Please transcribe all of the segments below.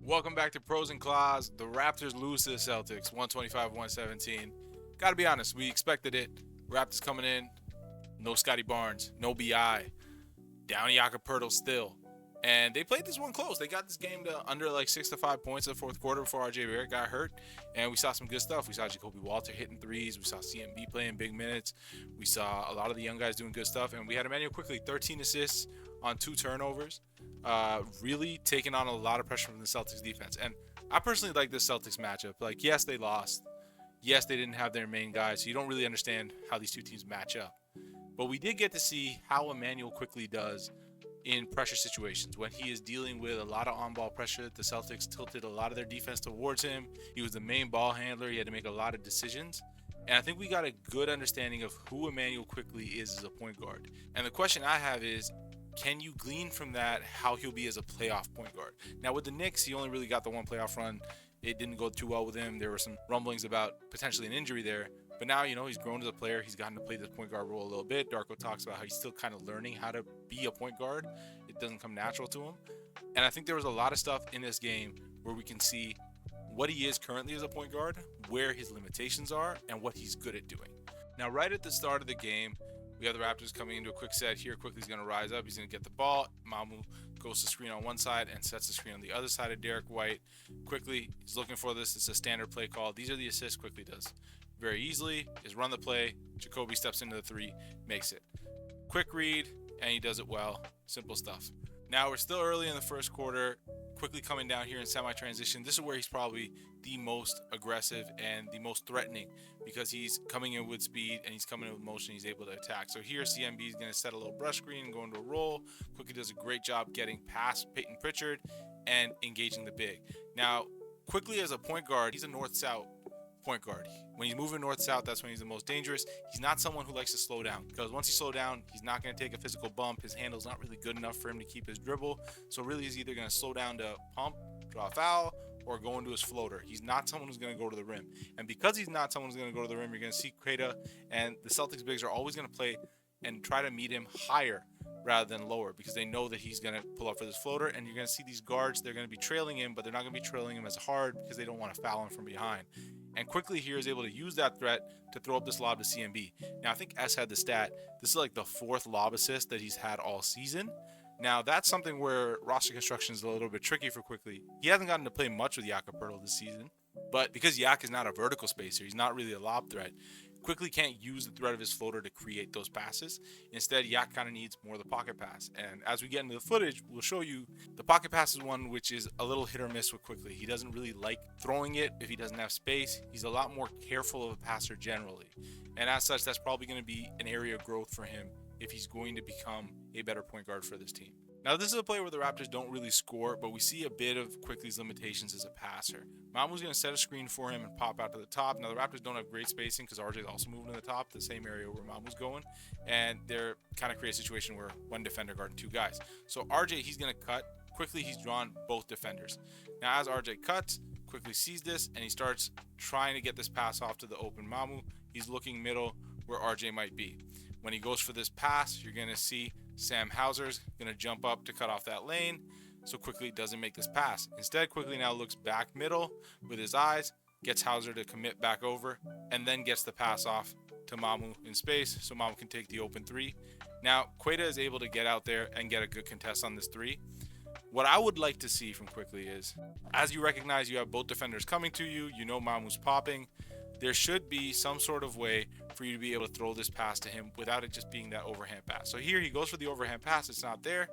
Welcome back to Pros and Claws. The Raptors lose to the Celtics, 125-117. Got to be honest, we expected it. Raptors coming in, no Scottie Barnes, no BI, down Jakob still. And they played this one close. They got this game to under like 6 to 5 points in the fourth quarter before RJ Barrett got hurt. And we saw some good stuff. We saw Jacoby Walter hitting threes. We saw CMB playing big minutes. We saw a lot of the young guys doing good stuff. And we had Immanuel Quickley, 13 assists on 2 turnovers. Really taking on a lot of pressure from the Celtics defense. And I personally like this Celtics matchup. Like, yes, they lost. Yes, they didn't have their main guys. So you don't really understand how these two teams match up. But we did get to see how Immanuel Quickley does in pressure situations when he is dealing with a lot of on-ball pressure. The Celtics tilted a lot of their defense towards him. He was the main ball handler. He had to make a lot of decisions. And I think we got a good understanding of who Immanuel Quickley is as a point guard. And the question I have is, can you glean from that how he'll be as a playoff point guard? Now, with the Knicks, he only really got the one playoff run. It didn't go too well with him. There were some rumblings about potentially an injury there. But now, he's grown as a player. He's gotten to play the point guard role a little bit. Darko talks about how he's still kind of learning how to be a point guard. It doesn't come natural to him. And I think there was a lot of stuff in this game where we can see what he is currently as a point guard, where his limitations are, and what he's good at doing. Now, right at the start of the game, we have the Raptors coming into a quick set here. Quickly's going to rise up. He's going to get the ball. Mamu goes to screen on one side and sets the screen on the other side of Derek White. Quickly, he's looking for this. It's a standard play call. These are the assists Quickly does very easily. Is run the play. Jacoby steps into the three, makes it. Quick read, and he does it well. Simple stuff. Now, we're still early in the first quarter. Quickly coming down here in semi-transition. This is where he's probably the most aggressive and the most threatening because he's coming in with speed and he's coming in with motion. He's able to attack. So here CMB is going to set a little brush screen and go into a roll. Quickly does a great job getting past Peyton Pritchard and engaging the big. Now, Quickly as a point guard, he's a north-south point guard. When he's moving north-south, that's when he's the most dangerous. He's not someone who likes to slow down because once he slows down, he's not going to take a physical bump. His handle's not really good enough for him to keep his dribble. So really he's either going to slow down to pump, draw a foul, or go into his floater. He's not someone who's going to go to the rim. And because he's not someone who's going to go to the rim, you're going to see Queta and the Celtics bigs are always going to play and try to meet him higher rather than lower because they know that he's going to pull up for this floater. And you're going to see these guards, they're going to be trailing him, but they're not going to be trailing him as hard because they don't want to foul him from behind. And Quickly here is able to use that threat to throw up this lob to CMB. Now, I think S had the stat. This is like the 4th lob assist that he's had all season. Now, that's something where roster construction is a little bit tricky for Quickly. He hasn't gotten to play much with Jakob this season. But because Yak is not a vertical spacer, he's not really a lob threat. Quickly can't use the threat of his floater to create those passes. Instead, Yak kind of needs more of the pocket pass. And as we get into the footage, we'll show you the pocket pass is one which is a little hit or miss with Quickly. He doesn't really like throwing it if he doesn't have space. He's a lot more careful of a passer generally. And as such, that's probably going to be an area of growth for him if he's going to become a better point guard for this team. Now, this is a play where the Raptors don't really score, but we see a bit of Quickly's limitations as a passer. Mamu's going to set a screen for him and pop out to the top. Now, the Raptors don't have great spacing because RJ is also moving to the top, the same area where Mamu's going. And they're kind of create a situation where one defender guarding 2 guys. So RJ, he's going to cut. Quickly, he's drawn both defenders. Now, as RJ cuts, Quickly sees this, and he starts trying to get this pass off to the open Mamu. He's looking middle where RJ might be. When he goes for this pass, you're going to see Sam Hauser's going to jump up to cut off that lane, so Quickly doesn't make this pass. Instead, Quickly now looks back middle with his eyes, gets Hauser to commit back over, and then gets the pass off to Mamu in space, so Mamu can take the open 3. Now, Queta is able to get out there and get a good contest on this 3. What I would like to see from Quickly is, as you recognize you have both defenders coming to you, you know Mamu's popping, there should be some sort of way for you to be able to throw this pass to him without it just being that overhand pass. So here he goes for the overhand pass. It's not there,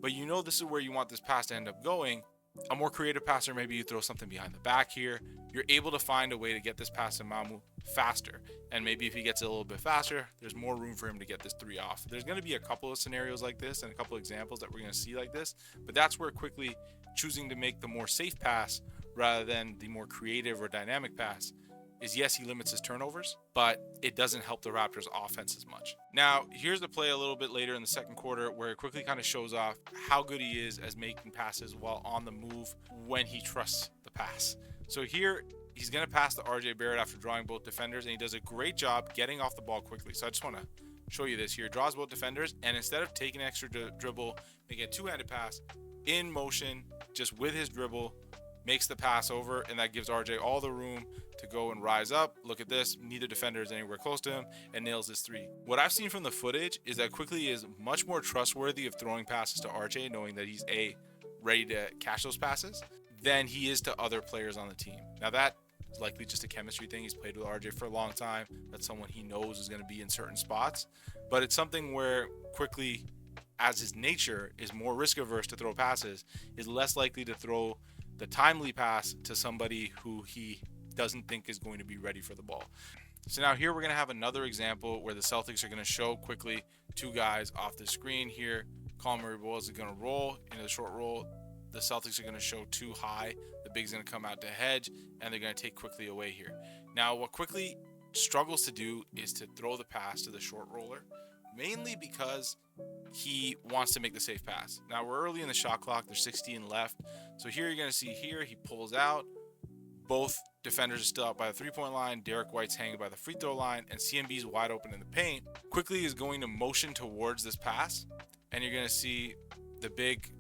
but you know this is where you want this pass to end up going. A more creative passer, maybe you throw something behind the back here. You're able to find a way to get this pass to Mamu faster. And maybe if he gets it a little bit faster, there's more room for him to get this 3 off. There's going to be a couple of scenarios like this and a couple of examples that we're going to see like this. But that's where Quickly choosing to make the more safe pass rather than the more creative or dynamic pass is, yes, he limits his turnovers, but it doesn't help the Raptors offense as much. Now, here's the play a little bit later in the second quarter where it quickly kind of shows off how good he is as making passes while on the move when he trusts the pass. So here, he's going to pass to RJ Barrett after drawing both defenders, and he does a great job getting off the ball quickly. So I just want to show you this here. Draws both defenders, and instead of taking an extra dribble, making a two-handed pass, in motion, just with his dribble, makes the pass over, and that gives RJ all the room to go and rise up. Look at this. Neither defender is anywhere close to him, and nails this three. What I've seen from the footage is that Quickley is much more trustworthy of throwing passes to RJ, knowing that he's ready to catch those passes, than he is to other players on the team. Now that is likely just a chemistry thing. He's played with RJ for a long time. That's someone he knows is going to be in certain spots. But it's something where Quickley, as his nature, is more risk averse to throw passes, is less likely to throw the timely pass to somebody who he doesn't think is going to be ready for the ball. So now here we're going to have another example where the Celtics are going to show Quickley two guys off the screen here. Colin Murray-Boyles is going to roll into the short roll. The Celtics are going to show two high. The big's going to come out to hedge, and they're going to take Quickley away here. Now, what Quickley struggles to do is to throw the pass to the short roller, mainly because he wants to make the safe pass. Now, we're early in the shot clock. There's 16 left. So here you're going to see here, he pulls out. Both defenders are still out by the three-point line. Derek White's hanging by the free throw line, and CMB's wide open in the paint. Quickley is going to motion towards this pass, and you're going to see the big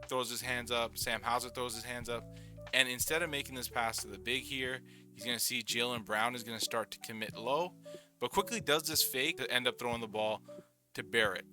throws his hands up. Sam Hauser throws his hands up. And instead of making this pass to the big here, he's going to see Jaylen Brown is going to start to commit low. But Quickley does this fake to end up throwing the ball to Barrett.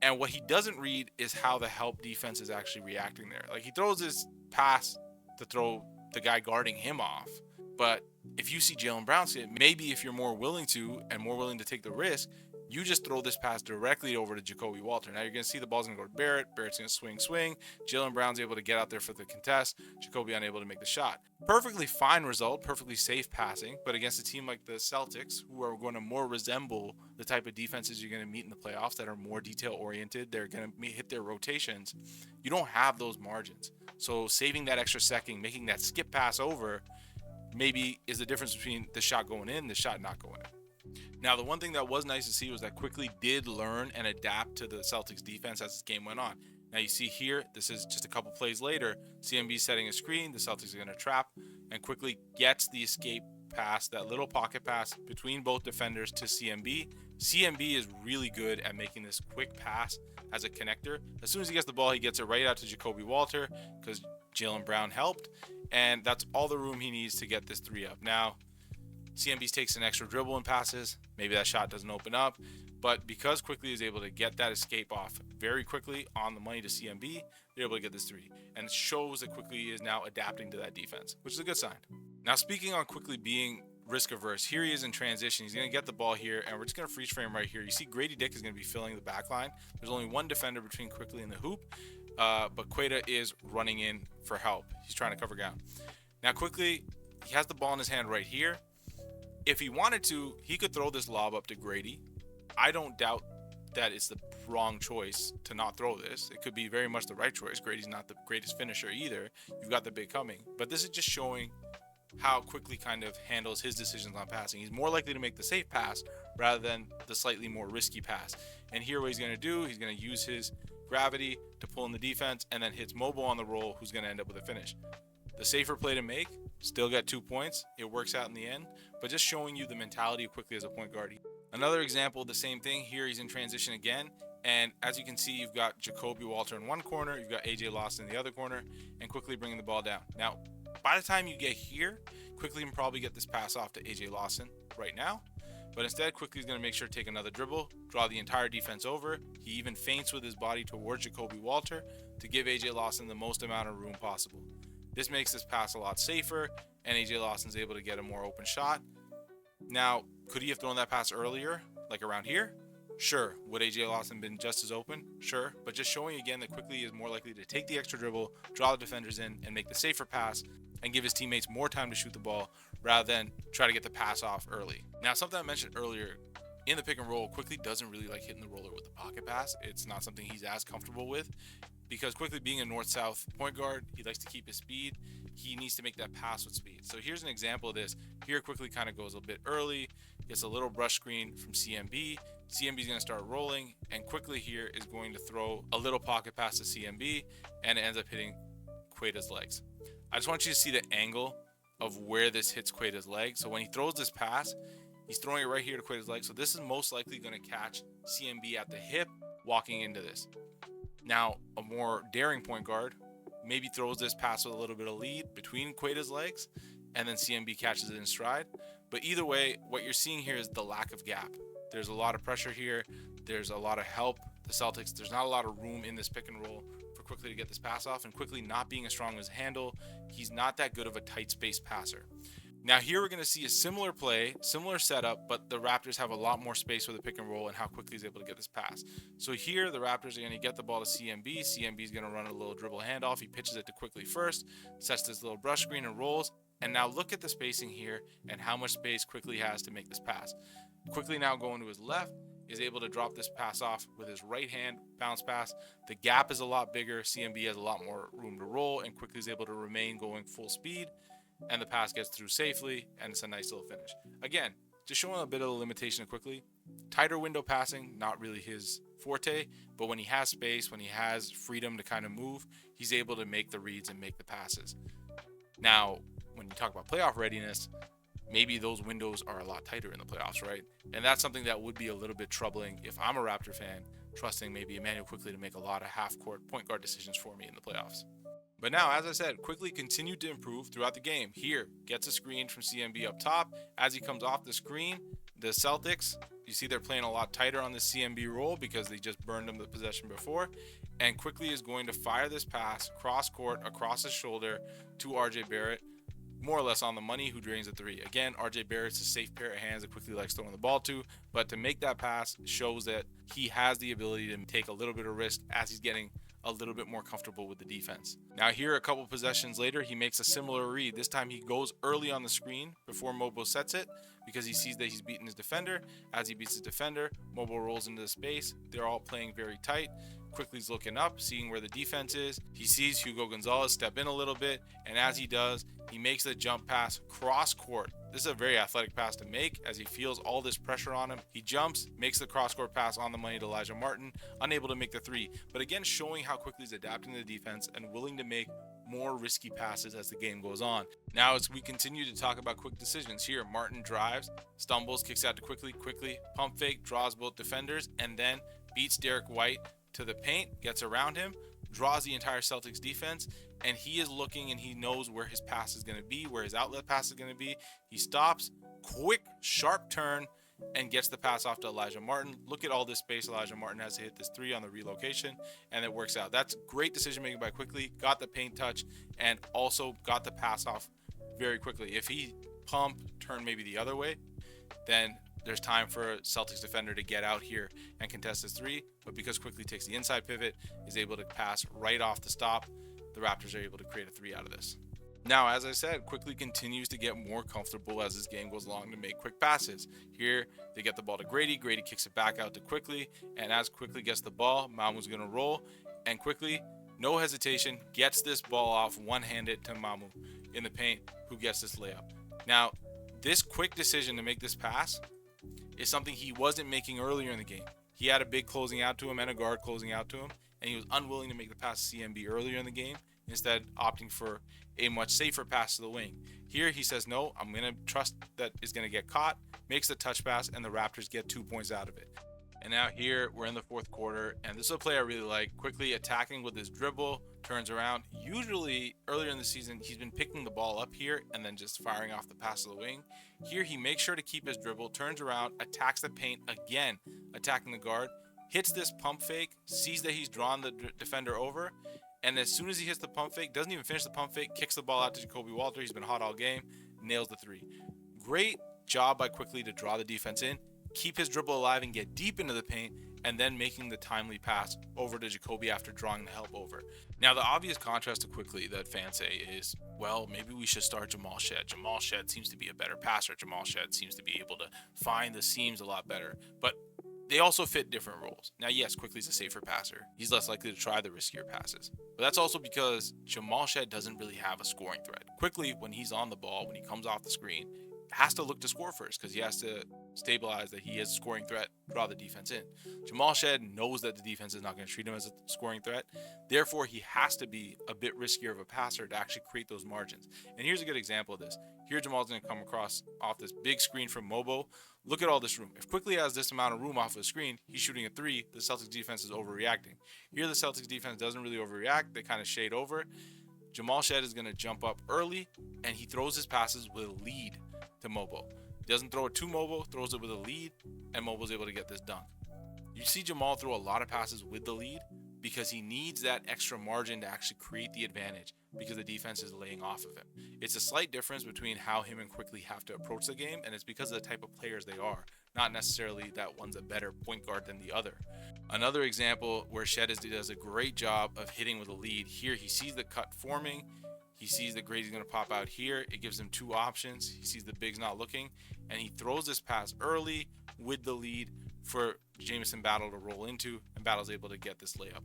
And what he doesn't read is how the help defense is actually reacting there. Like, he throws this pass to throw the guy guarding him off. But if you see Jaylen Brown see it, maybe if you're more willing to and more willing to take the risk, you just throw this pass directly over to Jacoby Walter. Now you're going to see the ball's going to go to Barrett. Barrett's going to swing. Jaylen Brown's able to get out there for the contest. Jacoby unable to make the shot. Perfectly fine result, perfectly safe passing. But against a team like the Celtics, who are going to more resemble the type of defenses you're going to meet in the playoffs that are more detail-oriented, they're going to hit their rotations. You don't have those margins. So saving that extra second, making that skip pass over, maybe is the difference between the shot going in and the shot not going in. Now, the one thing that was nice to see was that Quickley did learn and adapt to the Celtics defense as this game went on. Now, you see here, this is just a couple plays later. CMB setting a screen. The Celtics are going to trap, and Quickley gets the escape pass, that little pocket pass between both defenders to CMB. CMB is really good at making this quick pass as a connector. As soon as he gets the ball, he gets it right out to Jacoby Walter because Jaylen Brown helped, and that's all the room he needs to get this three up. Now, CMB takes an extra dribble and passes. Maybe that shot doesn't open up. But because Quickley is able to get that escape off very quickly on the money to CMB, they're able to get this three. And it shows that Quickley is now adapting to that defense, which is a good sign. Now, speaking on Quickley being risk averse, here he is in transition. He's going to get the ball here, and we're just going to freeze frame right here. You see Grady Dick is going to be filling the back line. There's only one defender between Quickley and the hoop, but Queta is running in for help. He's trying to cover down. Now, Quickley, he has the ball in his hand right here. If he wanted to, he could throw this lob up to Grady. I don't doubt that it's the wrong choice to not throw this. It could be very much the right choice. Grady's not the greatest finisher either. You've got the big coming. But this is just showing how Quickley kind of handles his decisions on passing. He's more likely to make the safe pass rather than the slightly more risky pass. And here what he's going to do, he's going to use his gravity to pull in the defense and then hits Mobile on the roll, who's going to end up with a finish. The safer play to make, still get 2 points. It works out in the end, but just showing you the mentality of Quickley as a point guard. Another example, the same thing. Here he's in transition again, and as you can see, you've got Jacoby Walter in one corner, you've got AJ Lawson in the other corner, and Quickley bringing the ball down. Now, by the time you get here, Quickley can probably get this pass off to AJ Lawson right now, but instead, Quickley's going to make sure to take another dribble, draw the entire defense over. He even feints with his body towards Jacoby Walter to give AJ Lawson the most amount of room possible. This makes this pass a lot safer, and AJ Lawson's able to get a more open shot. Now, could he have thrown that pass earlier, like around here? Sure. Would AJ Lawson been just as open? Sure. But just showing again that Quickley is more likely to take the extra dribble, draw the defenders in, and make the safer pass, and give his teammates more time to shoot the ball rather than try to get the pass off early. Now, something I mentioned earlier, in the pick and roll, Quickley doesn't really like hitting the roller with the pocket pass. It's not something he's as comfortable with. Because Quickley being a north-south point guard, he likes to keep his speed. He needs to make that pass with speed. So here's an example of this. Here Quickley kind of goes a bit early, gets a little brush screen from CMB. CMB is going to start rolling, and Quickley here is going to throw a little pocket pass to CMB, and it ends up hitting Queta's legs. I just want you to see the angle of where this hits Queta's leg. So when he throws this pass, he's throwing it right here to Queta's leg. So this is most likely going to catch CMB at the hip walking into this. Now, a more daring point guard maybe throws this pass with a little bit of lead between Queta's legs, and then CMB catches it in stride. But either way, what you're seeing here is the lack of gap. There's a lot of pressure here. There's a lot of help. The Celtics, there's not a lot of room in this pick and roll for Quickley to get this pass off, and Quickley not being as strong as handle, he's not that good of a tight space passer. Now here we're going to see a similar play, similar setup, but the Raptors have a lot more space with the pick and roll and how Quickley he's able to get this pass. So here the Raptors are going to get the ball to CMB. CMB is going to run a little dribble handoff. He pitches it to Quickley first, sets this little brush screen and rolls. And now look at the spacing here and how much space Quickley has to make this pass. Quickley now going to his left is able to drop this pass off with his right hand bounce pass. The gap is a lot bigger. CMB has a lot more room to roll, and Quickley is able to remain going full speed. And the pass gets through safely, and it's a nice little finish. Again, just showing a bit of the limitation of Quickley. Tighter window passing, not really his forte, but when he has space, when he has freedom to kind of move, he's able to make the reads and make the passes. Now, when you talk about playoff readiness, maybe those windows are a lot tighter in the playoffs, right? And that's something that would be a little bit troubling if I'm a Raptor fan, trusting maybe Immanuel Quickley to make a lot of half-court point guard decisions for me in the playoffs. But now, as I said, Quickley continued to improve throughout the game. Here, gets a screen from CMB up top. As he comes off the screen, the Celtics, you see they're playing a lot tighter on the CMB roll because they just burned him the possession before. And Quickley is going to fire this pass cross-court, across his shoulder to RJ Barrett, more or less on the money, who drains a three. Again, RJ Barrett's a safe pair of hands that Quickley likes throwing the ball to, but to make that pass shows that he has the ability to take a little bit of risk as he's getting a little bit more comfortable with the defense. Now here, a couple possessions later, he makes a similar read. This time he goes early on the screen before Mobo sets it because he sees that he's beaten his defender. As he beats his defender, Mobo rolls into the space. They're all playing very tight. Quickley's looking up, seeing where the defense is. He sees Hugo Gonzalez step in a little bit, and as he does, he makes the jump pass cross court. This is a very athletic pass to make as he feels all this pressure on him. He jumps, makes the cross court pass on the money to Elijah Martin, unable to make the three. But again, showing how Quickley's adapting to the defense and willing to make more risky passes as the game goes on. Now, as we continue to talk about quick decisions, here Martin drives, stumbles, kicks out to Quickley, pump fake, draws both defenders, and then beats Derek White to the paint, gets around him, draws the entire Celtics defense, and he is looking and he knows where his pass is going to be, where his outlet pass is going to be. He stops, quick, sharp turn, and gets the pass off to Elijah Martin. Look at all this space Elijah Martin has to hit this three on the relocation, and it works out. That's great decision making by Quickley. Got the paint touch and also got the pass off very quickly. If he pumped, turned maybe the other way, then there's time for a Celtics defender to get out here and contest this three. But because Quickley takes the inside pivot, is able to pass right off the stop, the Raptors are able to create a three out of this. Now, as I said, Quickley continues to get more comfortable as this game goes along to make quick passes. Here, they get the ball to Grady. Grady kicks it back out to Quickley. And as Quickley gets the ball, Mamu's going to roll. And Quickley, no hesitation, gets this ball off one-handed to Mamu in the paint, who gets this layup. Now, this quick decision to make this pass is something he wasn't making earlier in the game. He had a big closing out to him and a guard closing out to him, and he was unwilling to make the pass to CMB earlier in the game, instead opting for a much safer pass to the wing. Here he says, no, I'm going to trust that it's going to get caught, makes the touch pass, and the Raptors get 2 points out of it. And now here, we're in the fourth quarter, and this is a play I really like. Quickley attacking with his dribble, turns around. Usually, earlier in the season, he's been picking the ball up here and then just firing off the pass to the wing. Here, he makes sure to keep his dribble, turns around, attacks the paint again, attacking the guard, hits this pump fake, sees that he's drawn the defender over, and as soon as he hits the pump fake, doesn't even finish the pump fake, kicks the ball out to Jacoby Walter. He's been hot all game, nails the three. Great job by Quickley to draw the defense in, keep his dribble alive and get deep into the paint, and then making the timely pass over to Jacoby after drawing the help over. Now, the obvious contrast to Quickley that fans say is, well, maybe we should start Jamal Shead. Jamal Shead seems to be a better passer. Jamal Shead seems to be able to find the seams a lot better. But they also fit different roles. Now, yes, Quickley's a safer passer. He's less likely to try the riskier passes. But that's also because Jamal Shead doesn't really have a scoring threat. Quickley, when he's on the ball, when he comes off the screen, has to look to score first because he has to stabilize that he is a scoring threat, draw the defense in. Jamal Shead knows that the defense is not going to treat him as a scoring threat. Therefore, he has to be a bit riskier of a passer to actually create those margins. And here's a good example of this. Here, Jamal's going to come across off this big screen from Mobo. Look at all this room. If Quickley has this amount of room off of the screen, he's shooting a three. The Celtics defense is overreacting. Here, the Celtics defense doesn't really overreact. They kind of shade over. Jamal Shead is going to jump up early, and he throws his passes with a lead to Mobo. He doesn't throw it to Mobo, throws it with a lead, and Mobo's able to get this dunk. You see Jamal throw a lot of passes with the lead because he needs that extra margin to actually create the advantage because the defense is laying off of him. It's a slight difference between how him and Quickley have to approach the game, and it's because of the type of players they are, not necessarily that one's a better point guard than the other. Another example where Shead does a great job of hitting with a lead. Here, he sees the cut forming. He sees that Grady's going to pop out here. It gives him two options. He sees the big's not looking, and he throws this pass early with the lead for Jamison Battle to roll into, and Battle's able to get this layup.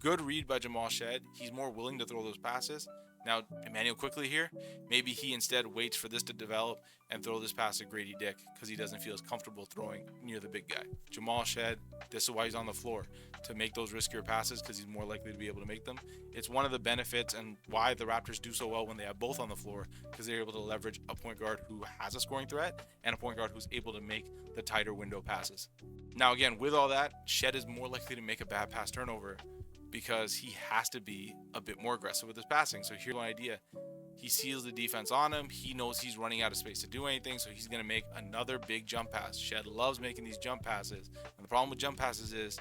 Good read by Jamal Shead. He's more willing to throw those passes. Now, Immanuel Quickley here, maybe he instead waits for this to develop and throw this pass to Grady Dick because he doesn't feel as comfortable throwing near the big guy. Jamal Shead, this is why he's on the floor, to make those riskier passes because he's more likely to be able to make them. It's one of the benefits and why the Raptors do so well when they have both on the floor, because they're able to leverage a point guard who has a scoring threat and a point guard who's able to make the tighter window passes. Now, again, with all that, Shead is more likely to make a bad pass turnover because he has to be a bit more aggressive with his passing. So here's one idea. He sees the defense on him. He knows he's running out of space to do anything, so he's going to make another big jump pass. Shead loves making these jump passes. And the problem with jump passes is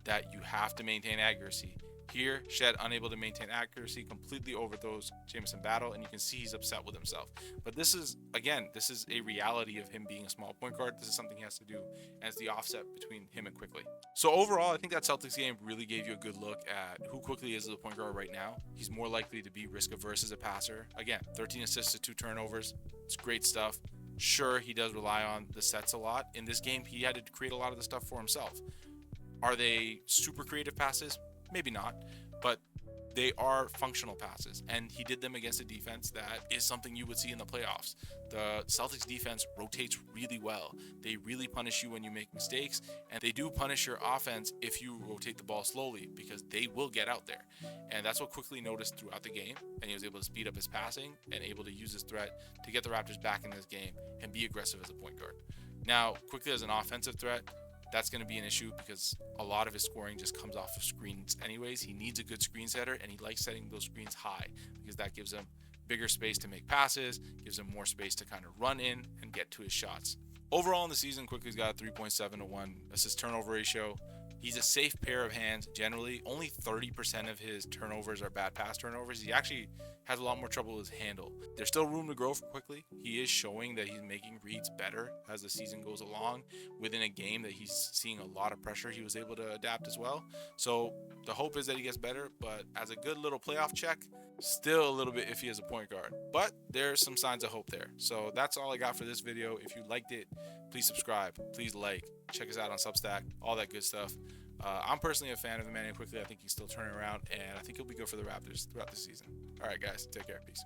that you have to maintain accuracy. Here, Shead unable to maintain accuracy, completely overthrows Jamison Battle, and you can see he's upset with himself. But this is, again, this is a reality of him being a small point guard. This is something he has to do, and it's the offset between him and Quickley. So overall, I think that Celtics game really gave you a good look at who Quickley is as a point guard right now. He's more likely to be risk-averse as a passer. Again, 13 assists to 2 turnovers. It's great stuff. Sure, he does rely on the sets a lot. In this game, he had to create a lot of the stuff for himself. Are they super creative passes? Maybe not, but they are functional passes, and he did them against a defense that is something you would see in the playoffs. The Celtics defense rotates really well. They really punish you when you make mistakes, and they do punish your offense if you rotate the ball slowly because they will get out there. And that's what Quickley noticed throughout the game, and he was able to speed up his passing and able to use his threat to get the Raptors back in this game and be aggressive as a point guard. Now, Quickley as an offensive threat, that's going to be an issue because a lot of his scoring just comes off of screens anyways. He needs a good screen setter, and he likes setting those screens high because that gives him bigger space to make passes, gives him more space to kind of run in and get to his shots. Overall in the season, Quickley's got a 3.7 to 1 assist turnover ratio. He's a safe pair of hands generally. Only 30% of his turnovers are bad pass turnovers. He actually has a lot more trouble with his handle. There's still room to grow for Quickley. He is showing that he's making reads better as the season goes along. Within a game that he's seeing a lot of pressure, he was able to adapt as well. So the hope is that he gets better, but as a good little playoff check, still a little bit iffy as a point guard. But there's some signs of hope there. So that's all I got for this video. If you liked it, please subscribe, please like, check us out on Substack, all that good stuff. I'm personally a fan of Immanuel Quickley. I think he's still turning around, and I think he'll be good for the Raptors throughout the season. All right, guys, take care. Peace.